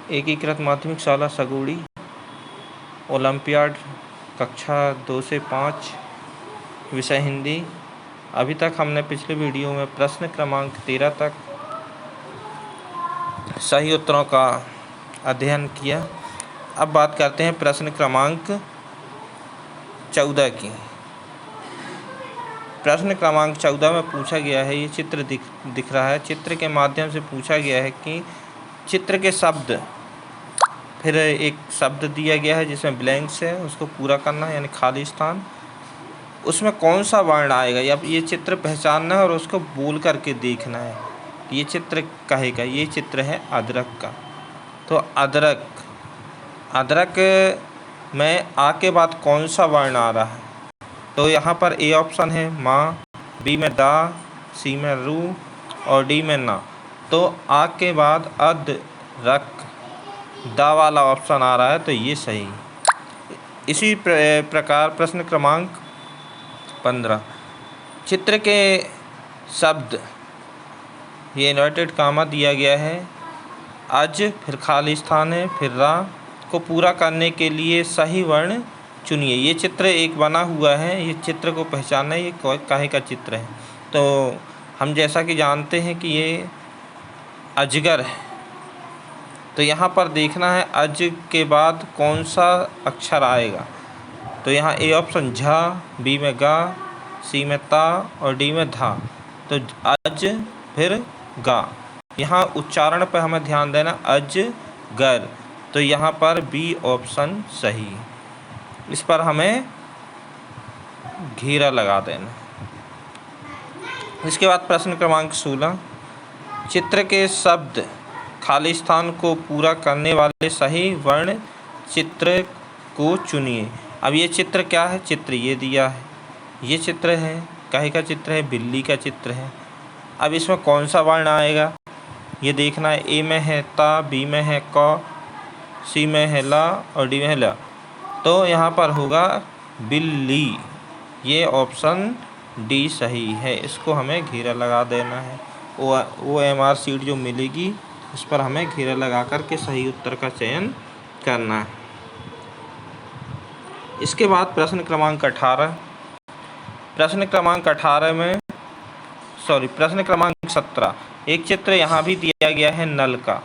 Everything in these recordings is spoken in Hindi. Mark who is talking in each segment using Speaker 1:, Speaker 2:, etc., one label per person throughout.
Speaker 1: एकीकृत माध्यमिक शाला सगुड़ी, ओलंपियाड कक्षा 2 से 5, विषय हिंदी। अभी तक हमने पिछले वीडियो में प्रश्न क्रमांक 13 तक सही उत्तरों का अध्ययन किया। अब बात करते हैं प्रश्न क्रमांक 14 की। प्रश्न क्रमांक 14 में पूछा गया है, ये चित्र दिख रहा है, चित्र के माध्यम से पूछा गया है कि चित्र के शब्द, फिर एक शब्द दिया गया है जिसमें ब्लैंक्स है, उसको पूरा करना है यानी खाली स्थान। उसमें कौन सा वर्ण आएगा या ये चित्र पहचानना है और उसको बोल करके देखना है ये चित्र काहे का। ये चित्र है अदरक का। तो अदरक में आ के बाद कौन सा वर्ण आ रहा है, तो यहाँ पर ए ऑप्शन है माँ, बी में दा, सी में रू और डी में ना। तो आ के बाद अदरक दा वाला ऑप्शन आ रहा है, तो ये सही। इसी प्रकार प्रश्न क्रमांक 15, चित्र के शब्द, ये इन्वर्टेड कामा दिया गया है, अज फिर खाली स्थान है, फिर रा को पूरा करने के लिए सही वर्ण चुनिए। ये चित्र एक बना हुआ है, ये चित्र को पहचानना, ये काहे का चित्र है। तो हम जैसा कि जानते हैं कि ये अजगर है, तो यहाँ पर देखना है अज के बाद कौन सा अक्षर आएगा। तो यहाँ ए ऑप्शन झा, बी में गा, सी में ता और डी में धा। तो अज फिर गा, यहाँ उच्चारण पर हमें ध्यान देना, अजगर। तो यहाँ पर बी ऑप्शन सही। इस पर हमें घेरा लगा देना। इसके बाद प्रश्न क्रमांक 16, चित्र के शब्द खाली स्थान को पूरा करने वाले सही वर्ण चित्र को चुनिए। अब ये चित्र क्या है, चित्र ये दिया है, ये चित्र है, काहे का चित्र है, बिल्ली का चित्र है। अब इसमें कौन सा वर्ण आएगा ये देखना है। ए में है ता, बी में है क, सी में है ला और डी में है ला। तो यहाँ पर होगा बिल्ली। ये ऑप्शन डी सही है। इसको हमें घेरा लगा देना है। OMR सीट जो मिलेगी उस पर हमें घेरा लगा कर के सही उत्तर का चयन करना है। इसके बाद प्रश्न क्रमांक 18, प्रश्न क्रमांक 17, एक चित्र यहाँ भी दिया गया है नल का।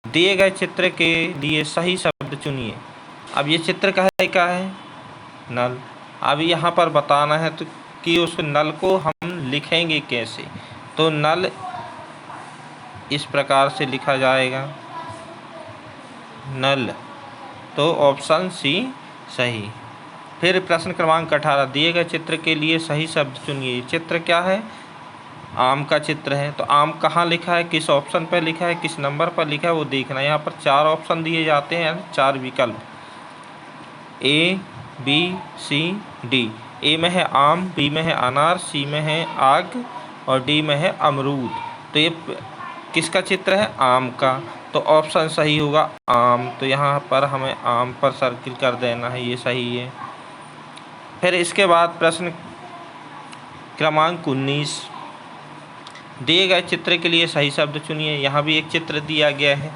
Speaker 1: दिए गए चित्र के लिए सही शब्द चुनिए। अब ये चित्र का है नल। अब यहाँ पर बताना है तो कि उस नल को हम लिखेंगे कैसे। तो नल इस प्रकार से लिखा जाएगा, नल। तो ऑप्शन सी सही। फिर प्रश्न क्रमांक 18, दिए गए चित्र के लिए सही शब्द चुनिए। चित्र क्या है, आम का चित्र है। तो आम कहाँ लिखा है, किस ऑप्शन पर लिखा है, किस नंबर पर लिखा है वो देखना है। यहाँ पर 4 ऑप्शन दिए जाते हैं, 4 विकल्प, ए, बी, सी, डी। ए में है आम, बी में है अनार, सी में है आग और डी में है अमरूद। तो ये किसका चित्र है, आम का। तो ऑप्शन सही होगा आम। तो यहाँ पर हमें आम पर सर्किल कर देना है, ये सही है। फिर इसके बाद प्रश्न क्रमांक 19, दिए गए चित्र के लिए सही शब्द चुनिए। यहाँ भी एक चित्र दिया गया है।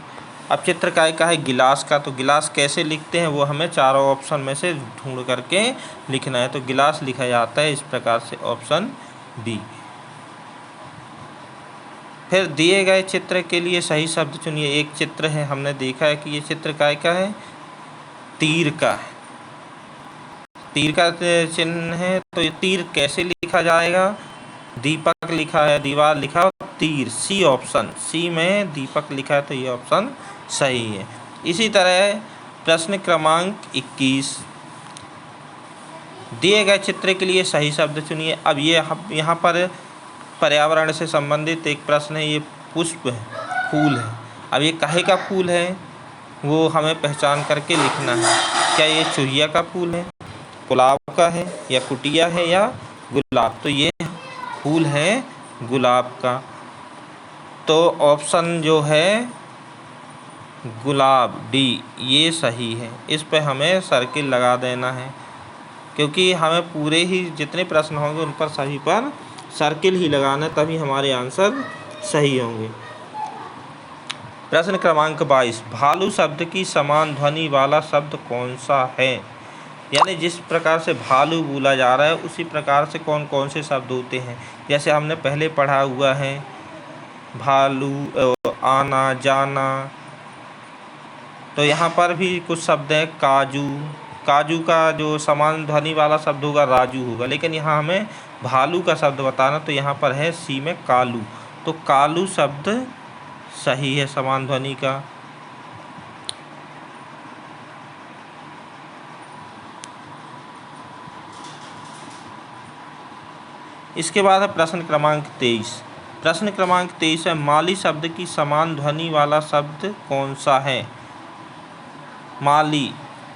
Speaker 1: अब चित्र का है गिलास का। तो गिलास कैसे लिखते हैं वो हमें चारों ऑप्शन में से ढूंढ करके लिखना है। तो गिलास लिखा जाता है इस प्रकार से, ऑप्शन बी। फिर दिए गए चित्र के लिए सही शब्द चुनिए। एक चित्र है, हमने देखा है कि ये चित्र का है, तीर का है, तीर का चिन्ह है। तो ये तीर कैसे लिखा जाएगा, दीपक लिखा है, दीवार लिखा है, तीर, सी ऑप्शन, सी में दीपक लिखा है, तो ये ऑप्शन सही है। इसी तरह प्रश्न क्रमांक 21, दिए गए चित्र के लिए सही शब्द चुनिए। अब ये यहाँ पर पर्यावरण से संबंधित एक प्रश्न है। ये पुष्प है, फूल है। अब ये काहे का फूल है वो हमें पहचान करके लिखना है। क्या ये चुहिया का फूल है, गुलाब का है, या कुटिया है, या गुलाब। तो ये फूल है गुलाब का। तो ऑप्शन जो है गुलाब, डी, ये सही है। इस पे हमें सर्किल लगा देना है, क्योंकि हमें पूरे ही जितने प्रश्न होंगे उन पर सभी पर सर्किल ही लगाना है, तभी हमारे आंसर सही होंगे। प्रश्न क्रमांक 22, भालू शब्द की समान ध्वनि वाला शब्द कौन सा है? यानी जिस प्रकार से भालू बोला जा रहा है उसी प्रकार से कौन कौन से शब्द होते हैं। जैसे हमने पहले पढ़ा हुआ है भालू, आना जाना, तो यहाँ पर भी कुछ शब्द हैं काजू। काजू का जो समान ध्वनि वाला शब्द होगा राजू होगा, लेकिन यहाँ हमें भालू का शब्द बताना, तो यहाँ पर है सी में कालू। तो कालू शब्द सही है समान ध्वनि का। इसके बाद है प्रश्न क्रमांक 23। प्रश्न क्रमांक 23 है माली शब्द की समान ध्वनि वाला शब्द कौन सा है? माली,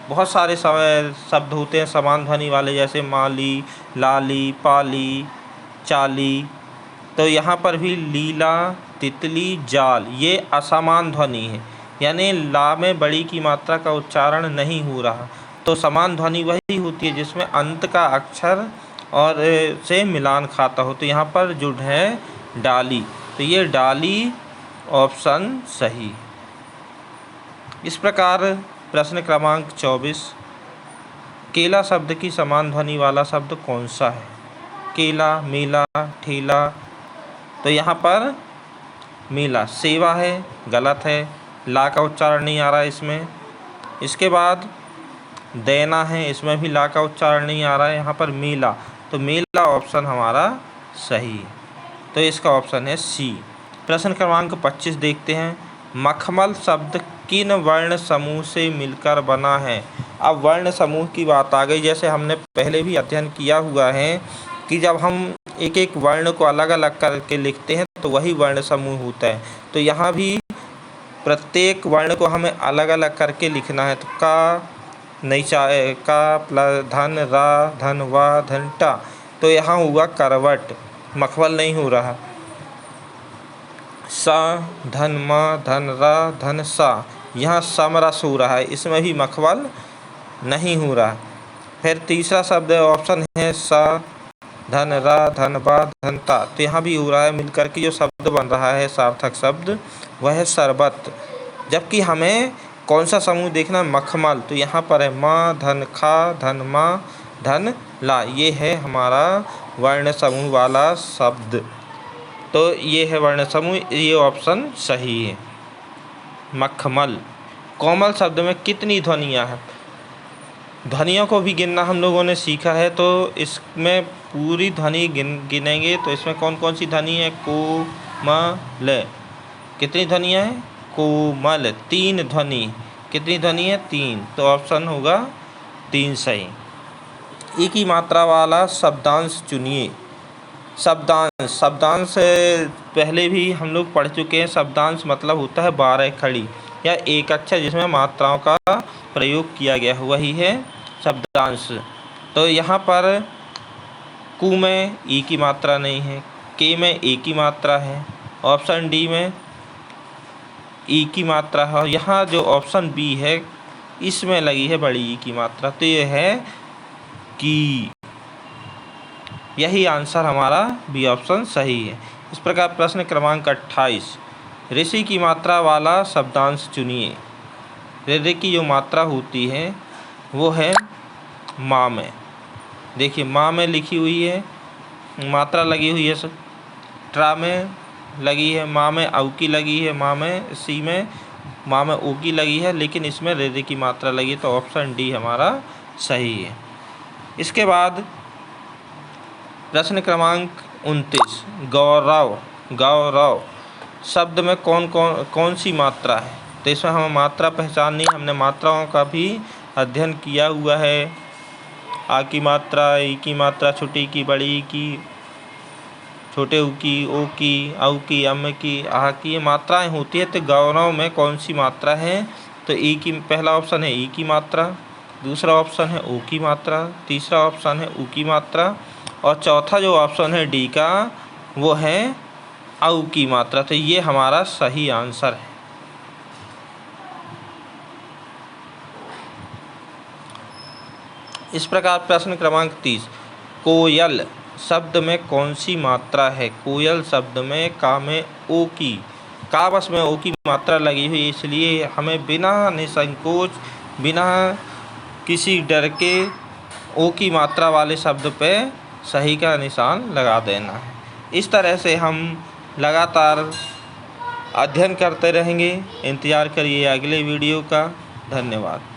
Speaker 1: बहुत सारे शब्द होते हैं समान ध्वनि वाले, जैसे माली, लाली, पाली, चाली। तो यहाँ पर भी लीला, तितली, जाल, ये असमान ध्वनि है, यानी ला में बड़ी की मात्रा का उच्चारण नहीं हो रहा। तो समान ध्वनि वही होती है जिसमें अंत का अक्षर और से मिलान खाता हो। तो यहाँ पर जो है डाली, तो ये डाली ऑप्शन सही। इस प्रकार प्रश्न क्रमांक 24, केला शब्द की समान ध्वनि वाला शब्द कौन सा है? केला, मेला, ठेला। तो यहाँ पर मेला, सेवा है, गलत है, ला का उच्चारण नहीं आ रहा है इसमें। इसके बाद देना है, इसमें भी ला का उच्चारण नहीं आ रहा है। यहाँ पर मेला, तो मेला ऑप्शन हमारा सही है, तो इसका ऑप्शन है सी। प्रश्न क्रमांक 25 देखते हैं, मखमल शब्द किन वर्ण समूह से मिलकर बना है? अब वर्ण समूह की बात आ गई। जैसे हमने पहले भी अध्ययन किया हुआ है कि जब हम एक एक वर्ण को अलग अलग करके लिखते हैं तो वही वर्ण समूह होता है। तो यहाँ भी प्रत्येक वर्ण को हमें अलग अलग करके लिखना है। तो का नहीं चाहे, का प्लस धन, रा, धन, वा, धन, टा। तो यहाँ हुआ करवट, मखमल नहीं हो रहा। सा, धन, मा, धन, रा, धन, सा, यहाँ समरस हो रहा है, इसमें भी मखमल नहीं हो रहा। फिर तीसरा शब्द ऑप्शन है सा, धन, रा, धन, बा, धन, ता। तो यहाँ भी हो रहा है, मिलकर के जो शब्द बन रहा है सार्थक शब्द वह है शरबत। जबकि हमें कौन सा समूह देखना है? मखमल। तो यहाँ पर है माँ, धन, खा, धन, माँ, धन, ला, ये है हमारा वर्ण समूह वाला शब्द। तो ये है वर्ण समूह, ये ऑप्शन सही है मखमल। कोमल शब्द में कितनी ध्वनियाँ हैं? ध्वनियों को भी गिनना हम लोगों ने सीखा है, तो इसमें पूरी ध्वनि गिनेंगे। तो इसमें कौन कौन सी ध्वनि है? कोमल। कितनी ध्वनियाँ हैं? कोमल, 3 ध्वनि। कितनी ध्वनि है? 3। तो ऑप्शन होगा 3 सही। ई की मात्रा वाला शब्दांश चुनिए। शब्दांश, शब्दांश पहले भी हम लोग पढ़ चुके हैं। शब्दांश मतलब होता है 12 खड़ी या एक अक्षर जिसमें मात्राओं का प्रयोग किया गया, वही है शब्दांश। तो यहाँ पर कु में ई की मात्रा नहीं है, के में ए की मात्रा है, ऑप्शन डी में ई की मात्रा है, और यहाँ जो ऑप्शन बी है इसमें लगी है बड़ी ई की मात्रा। तो ये है की। यही आंसर हमारा बी ऑप्शन सही है। इस प्रकार प्रश्न क्रमांक 28, ऋषि की मात्रा वाला शब्दांश चुनिए। ऋ की जो मात्रा होती है वो है माँ में। देखिए माँ में लिखी हुई है, मात्रा लगी हुई है, ट्रा में लगी है, माँ में औ की लगी है, माँ में सी में, माँ में ओ की लगी है, लेकिन इसमें ऋ की मात्रा लगी है। तो ऑप्शन डी हमारा सही है। इसके बाद प्रश्न क्रमांक 29, गौरव। गौरव शब्द में कौन सी मात्रा है? तो इसमें हमें मात्रा पहचाननी, हमने मात्राओं का भी अध्ययन किया हुआ है। आ की मात्रा, ई की मात्रा, छोटी की, बड़ी की, छोटे ऊ की, ओ की, औ की, अम की, आह की, ये मात्राएं होती है। तो गौरव में कौन सी मात्रा है? तो ई की, पहला ऑप्शन है ई की मात्रा, दूसरा ऑप्शन है ओ की मात्रा, तीसरा ऑप्शन है ऊ की मात्रा, और चौथा जो ऑप्शन है डी का वो है औ की मात्रा। तो ये हमारा सही आंसर है। इस प्रकार प्रश्न क्रमांक 30, कोयल शब्द में कौन सी मात्रा है? कोयल शब्द में का में ओ की काबस में ओ की मात्रा लगी हुई, इसलिए हमें बिना निसंकोच, बिना किसी डर के ओ की मात्रा वाले शब्द पे सही का निशान लगा देना है। इस तरह से हम लगातार अध्ययन करते रहेंगे। इंतज़ार करिए अगले वीडियो का। धन्यवाद।